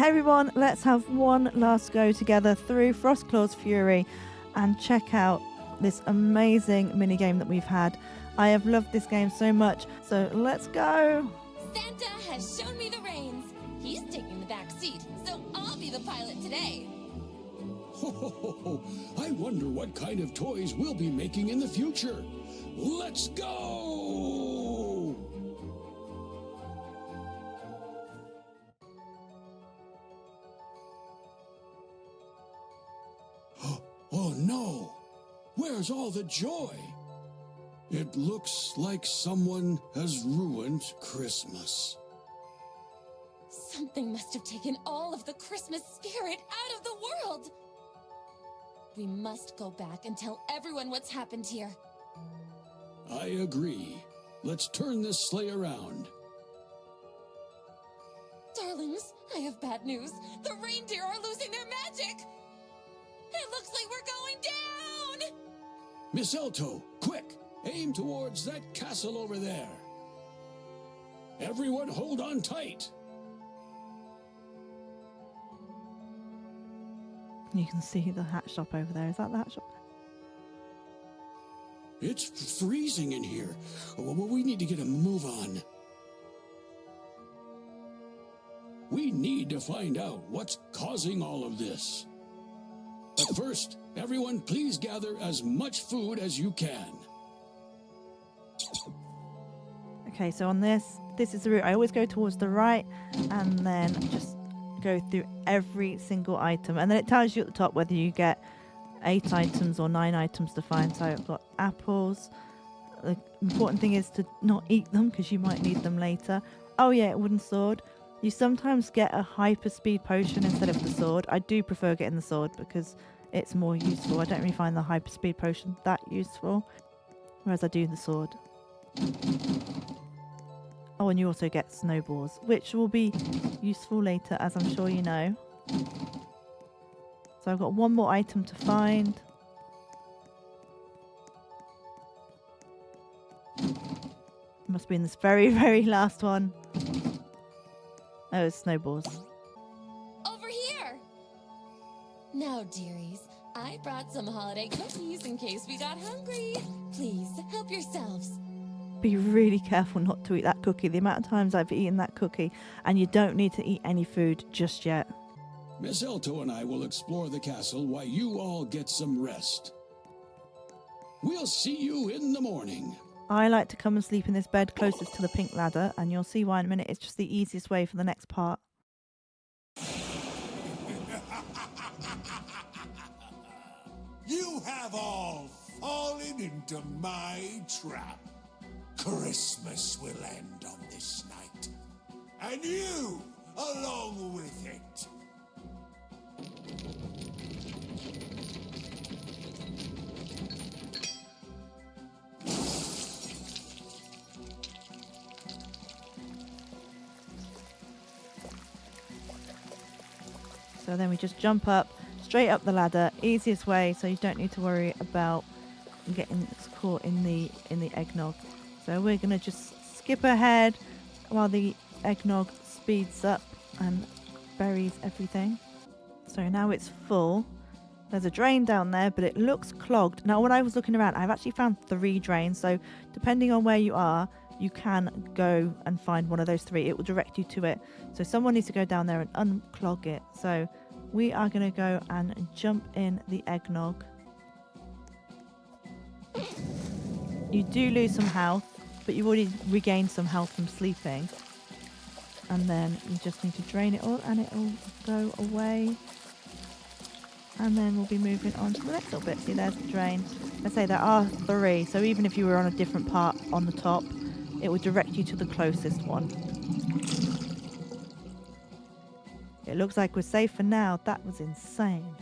Hey everyone, let's have one last go together through FrostClaws Fury and check out this amazing minigame that we've had. I have loved this game so much, so let's go! Santa has shown me the reins. He's taking the back seat, so I'll be the pilot today. Ho, ho, ho, ho. I wonder what kind of toys we'll be making in the future. Let's go! Oh no! Where's all the joy? It looks like someone has ruined Christmas. Something must have taken all of the Christmas spirit out of the world. We must go back and tell everyone what's happened here. I agree. Let's turn this sleigh around. Darlings, I have bad news. The reindeer are losing their magic. It looks like we're going down! Mistletoe, quick! Aim towards that castle over there. Everyone hold on tight. You can see the hat shop over there. Is that the hat shop? It's freezing in here. We need to get a move on. We need to find out what's causing all of this. But first, everyone please gather as much food as you can. Okay, so on this is the route. I always go towards the right and then just go through every single item. And then it tells you at the top whether you get 8 items or 9 items to find. So I've got apples. The important thing is to not eat them because you might need them later. Oh yeah, wooden sword. You sometimes get a hyper speed potion instead of the sword. I do prefer getting the sword because it's more useful. I don't really find the hyper speed potion that useful, whereas I do the sword. Oh, and you also get snowballs, which will be useful later, as I'm sure you know. So I've got one more item to find. Must be in this very, very last one. Oh, it's snowballs. Over here! Now, dearies, I brought some holiday cookies in case we got hungry. Please, help yourselves. Be really careful not to eat that cookie. The amount of times I've eaten that cookie, and you don't need to eat any food just yet. Mistletoe and I will explore the castle while you all get some rest. We'll see you in the morning. I like to come and sleep in this bed closest to the pink ladder, and you'll see why in a minute. It's just the easiest way for the next part. You have all fallen into my trap. Christmas will end on this night, and you along with it. So then we just jump up, straight up the ladder, easiest way, so you don't need to worry about getting caught in the eggnog. So we're going to just skip ahead while the eggnog speeds up and buries everything. So now it's full. There's a drain down there, but it looks clogged. Now, when I was looking around, I've actually found 3 drains. So depending on where you are, you can go and find one of those 3. It will direct you to it. So someone needs to go down there and unclog it. So we are going to go and jump in the eggnog. You do lose some health, but you've already regained some health from sleeping. And then you just need to drain it all and it'll go away. And then we'll be moving on to the next little bit. See, there's the drain. Let's say there are 3, so even if you were on a different part on the top, it will direct you to the closest one. It looks like we're safe for now. That was insane.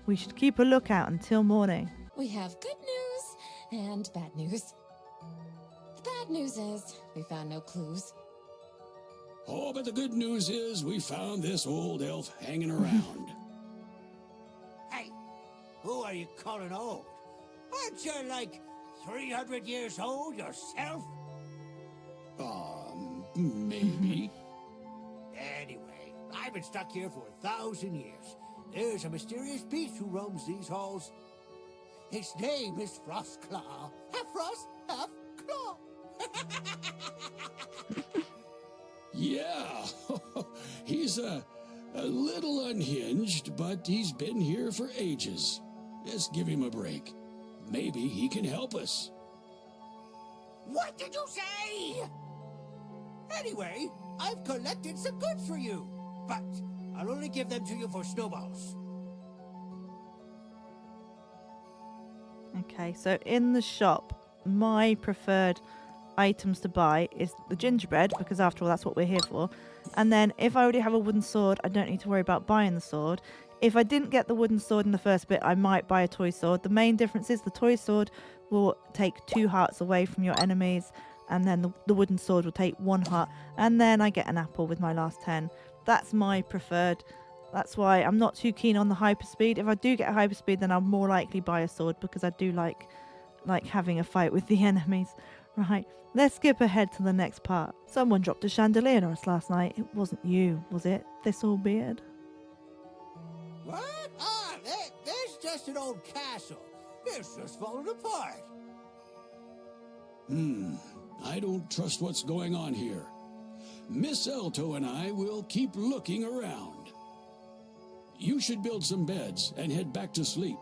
We should keep a lookout until morning. We have good news and bad news. The bad news is we found no clues. Oh, but the good news is we found this old elf hanging around. Hey, who are you calling old? Aren't you like 300 years old yourself? Maybe. Anyway, I'm I've been stuck here for 1,000 years. There's a mysterious beast who roams these halls. His name is FrostClaw. Half frost, half claw. Yeah, he's a little unhinged, but he's been here for ages. Let's give him a break. Maybe he can help us. What did you say? Anyway, I've collected some goods for you, but I'll only give them to you for snowballs. Okay, so in the shop, my preferred items to buy is the gingerbread, because after all, that's what we're here for. And then if I already have a wooden sword, I don't need to worry about buying the sword. If I didn't get the wooden sword in the first bit, I might buy a toy sword. The main difference is the toy sword will take 2 hearts away from your enemies, and then the wooden sword will take 1 heart, and then I get an apple with my last 10. That's my preferred. That's why I'm not too keen on the hyperspeed. If I do get a hyperspeed, then I'll more likely buy a sword, because I do like having a fight with the enemies. Right, let's skip ahead to the next part. Someone dropped a chandelier on us last night. It wasn't you, was it, Thistlebeard? What? Ah, that's just an old castle. It's just falling apart. I don't trust what's going on here. Miss Elto and I will keep looking around. You should build some beds and head back to sleep.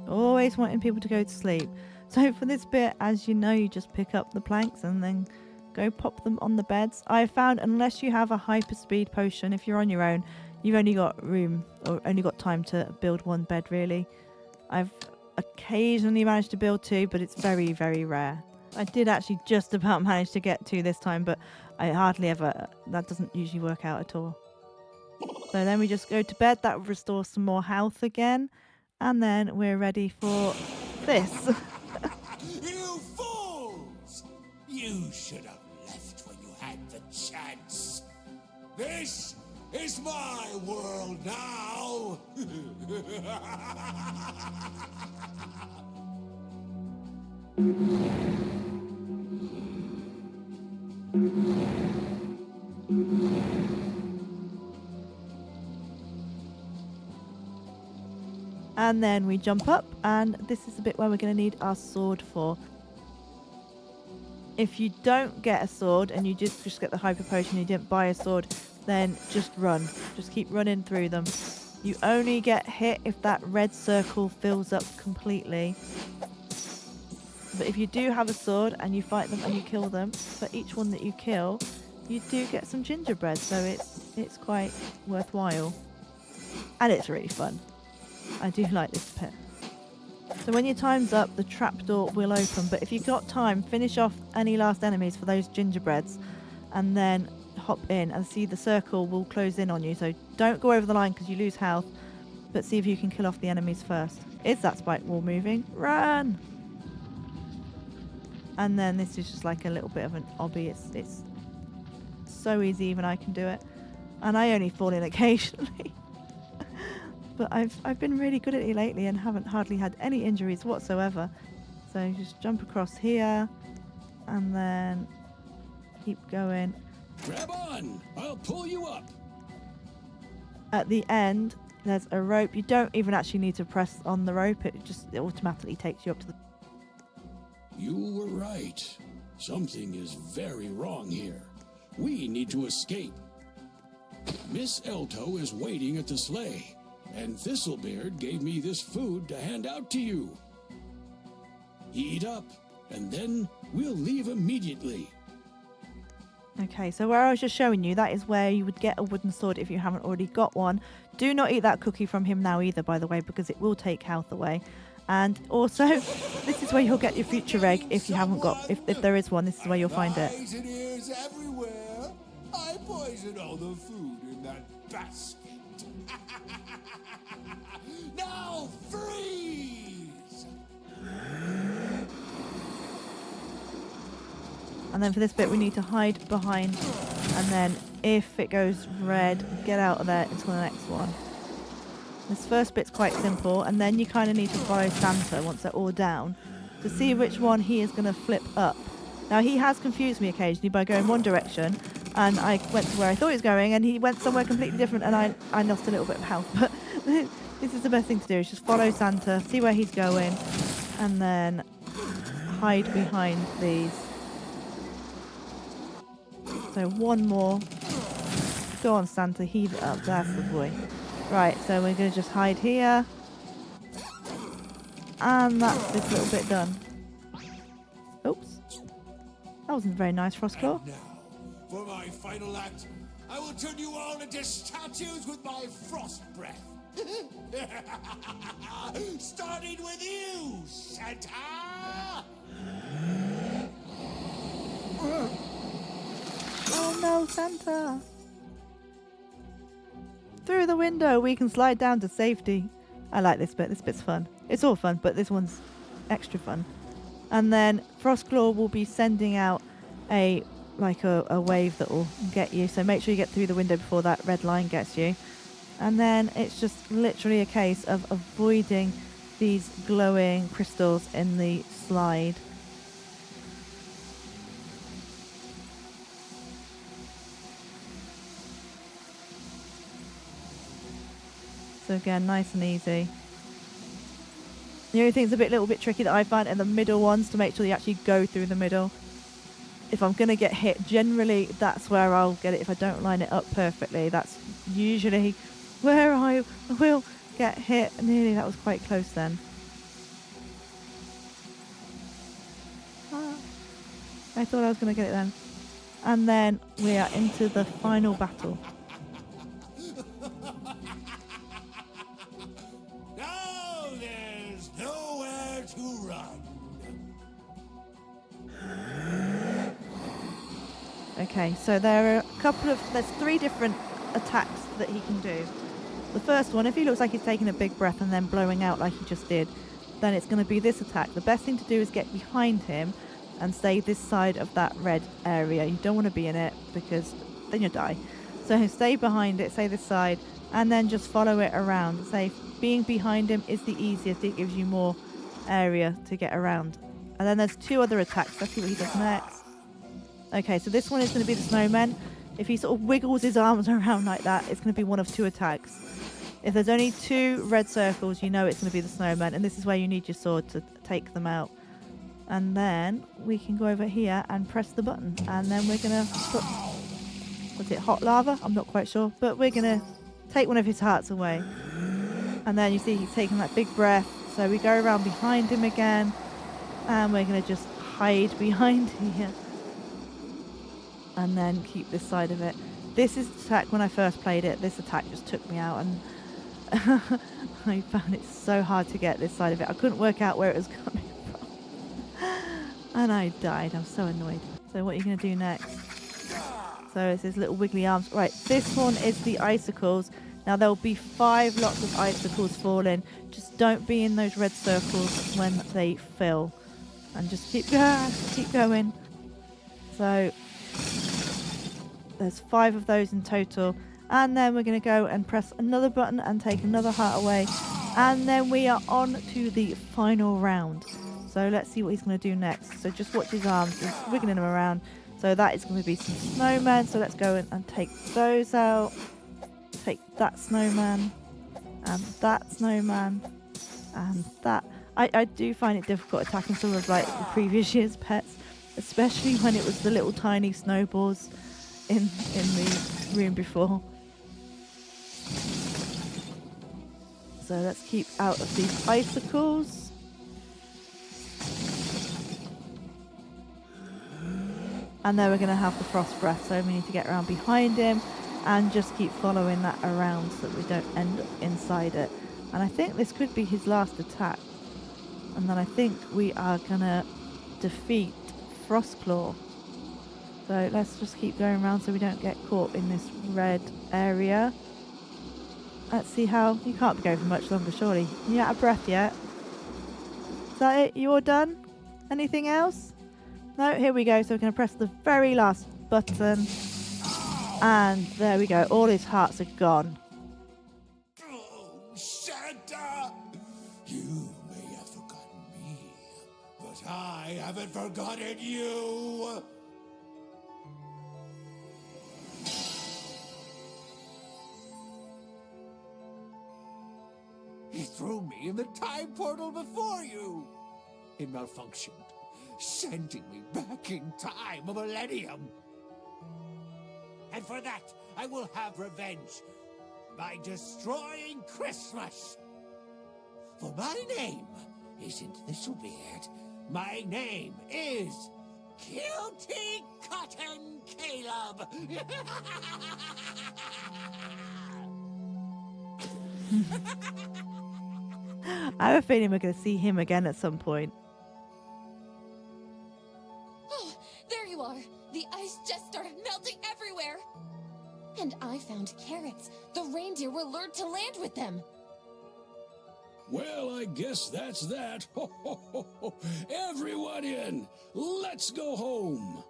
Always wanting people to go to sleep. So for this bit, as you know, you just pick up the planks and then go pop them on the beds. I found unless you have a hyperspeed potion, if you're on your own, you've only got room or only got time to build 1 bed really. I've occasionally managed to build 2, but it's very, very rare. I did actually just about manage to get 2 this time, but I hardly ever, that doesn't usually work out at all. So then we just go to bed. That will restore some more health again. And then we're ready for this. You fools! You should have left when you had the chance. This is my world now. And then we jump up, and this is the bit where we're going to need our sword for. If you don't get a sword and you just get the hyper potion, you didn't buy a sword, then just run. Just keep running through them. You only get hit if that red circle fills up completely. But if you do have a sword and you fight them and you kill them, for each one that you kill, you do get some gingerbread, so it's quite worthwhile. And it's really fun. I do like this bit. So when your time's up, the trapdoor will open, but if you've got time, finish off any last enemies for those gingerbreads and then hop in and see the circle will close in on you. So don't go over the line because you lose health, but see if you can kill off the enemies first. Is that spike wall moving? Run! And then this is just like a little bit of an obby. It's so easy, even I can do it. And I only fall in occasionally. But I've been really good at it lately and haven't hardly had any injuries whatsoever. So just jump across here and then keep going. Grab on! I'll pull you up! At the end, there's a rope. You don't even actually need to press on the rope. It automatically takes you up to the... You were right. Something is very wrong here. We need to escape. Miss Elto is waiting at the sleigh, and Thistlebeard gave me this food to hand out to you. Eat up, and then we'll leave immediately. Okay, so where I was just showing you, that is where you would get a wooden sword if you haven't already got one. Do not eat that cookie from him now either, by the way, because it will take health away. And also, this is where you'll get your future egg if you haven't got, if there is one, this is where you'll find it. Eyes and ears everywhere. I poison all the food in that basket. Now freeze! And then for this bit, we need to hide behind, and then if it goes red, get out of there until the next one. This first bit's quite simple, and then you kind of need to follow Santa once they're all down to see which one he is going to flip up. Now, he has confused me occasionally by going one direction and I went to where I thought he was going, and he went somewhere completely different, and I lost a little bit of health. But this is the best thing to do, is just follow Santa, see where he's going, and then hide behind these. So one more. Go on, Santa, heave it up. That's the boy. Right, so we're going to just hide here. And that's this little bit done. Oops. That wasn't very nice, FrostClaw. And now, for my final act, I will turn you all into statues with my frost breath. Starting with you, Santa! Oh no, Santa! Through the window, we can slide down to safety. I like this bit. This bit's fun. It's all fun, but this one's extra fun. And then FrostClaw will be sending out a wave that will get you. So make sure you get through the window before that red line gets you. And then it's just literally a case of avoiding these glowing crystals in the slide. So again, nice and easy. The only thing that's a little bit tricky that I find are the middle ones, to make sure you actually go through the middle. If I'm going to get hit, generally that's where I'll get it. If I don't line it up perfectly, that's usually where I will get hit. Nearly, that was quite close then. I thought I was going to get it then. And then we are into the final battle. Now there's nowhere to run. Okay, so there's 3 different attacks that he can do. The first one, if he looks like he's taking a big breath and then blowing out like he just did, then it's going to be this attack. The best thing to do is get behind him and stay this side of that red area. You don't want to be in it, because then you'll die. So stay behind it, say this side, and then just follow it around. Say being behind him is the easiest. It gives you more area to get around. And then there's 2 other attacks. Let's see what he does next. Okay, so this one is going to be the snowman. If he sort of wiggles his arms around like that, it's going to be one of 2 attacks. If there's only 2 red circles, you know it's going to be the snowman, and this is where you need your sword to take them out. And then we can go over here and press the button, and then we're going to put, was it hot lava? I'm not quite sure, but we're going to take one of his hearts away. And then you see he's taking that big breath, so we go around behind him again, and we're going to just hide behind here. And then keep this side of it. This is the attack when I first played it. This attack just took me out, and I found it so hard to get this side of it. I couldn't work out where it was coming from. And I died. I'm so annoyed. So what are you going to do next? So it's his little wiggly arms. Right, this one is the icicles. Now there'll be 5 lots of icicles falling. Just don't be in those red circles when they fill. And just keep going. So there's 5 of those in total, and then we're going to go and press another button and take another heart away, and then we are on to the final round. So let's see what he's going to do next. So just watch his arms, he's wiggling them around. So that is going to be some snowmen. So let's go in and take those out. Take that snowman, and that snowman, and that. I do find it difficult attacking some of like the previous year's pets, especially when it was the little tiny snowballs in the room before. So let's keep out of these icicles. And then we're going to have the frost breath, so we need to get around behind him and just keep following that around so that we don't end up inside it. And I think this could be his last attack. And then I think we are going to defeat FrostClaw. So let's just keep going around so we don't get caught in this red area. Let's see how... You can't go for much longer, surely. Are you out of breath yet? Is that it? You all done? Anything else? No, here we go. So we're going to press the very last button. And there we go. All his hearts are gone. Oh, Santa! You may have forgotten me, but I haven't forgotten you! He threw me in the time portal before you. It malfunctioned, sending me back in time a millennium. And for that, I will have revenge by destroying Christmas. For my name isn't Thistlebeard. My name is Cutie Cotton Caleb. I have a feeling we're going to see him again at some point. Oh, there you are. The ice just started melting everywhere. And I found carrots. The reindeer were lured to land with them. Well, I guess that's that. Ho, ho, ho, ho. Everyone in! Let's go home!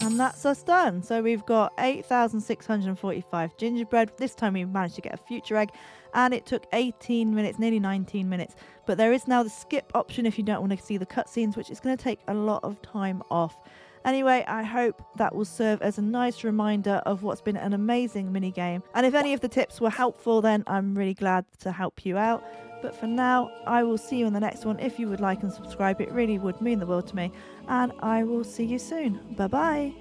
And that's us done. So we've got 8,645 gingerbread. This time we managed to get a future egg. And it took 18 minutes, nearly 19 minutes. But there is now the skip option if you don't want to see the cutscenes, which is going to take a lot of time off. Anyway, I hope that will serve as a nice reminder of what's been an amazing minigame. And if any of the tips were helpful, then I'm really glad to help you out. But for now, I will see you in the next one. If you would like and subscribe, it really would mean the world to me. And I will see you soon. Bye-bye.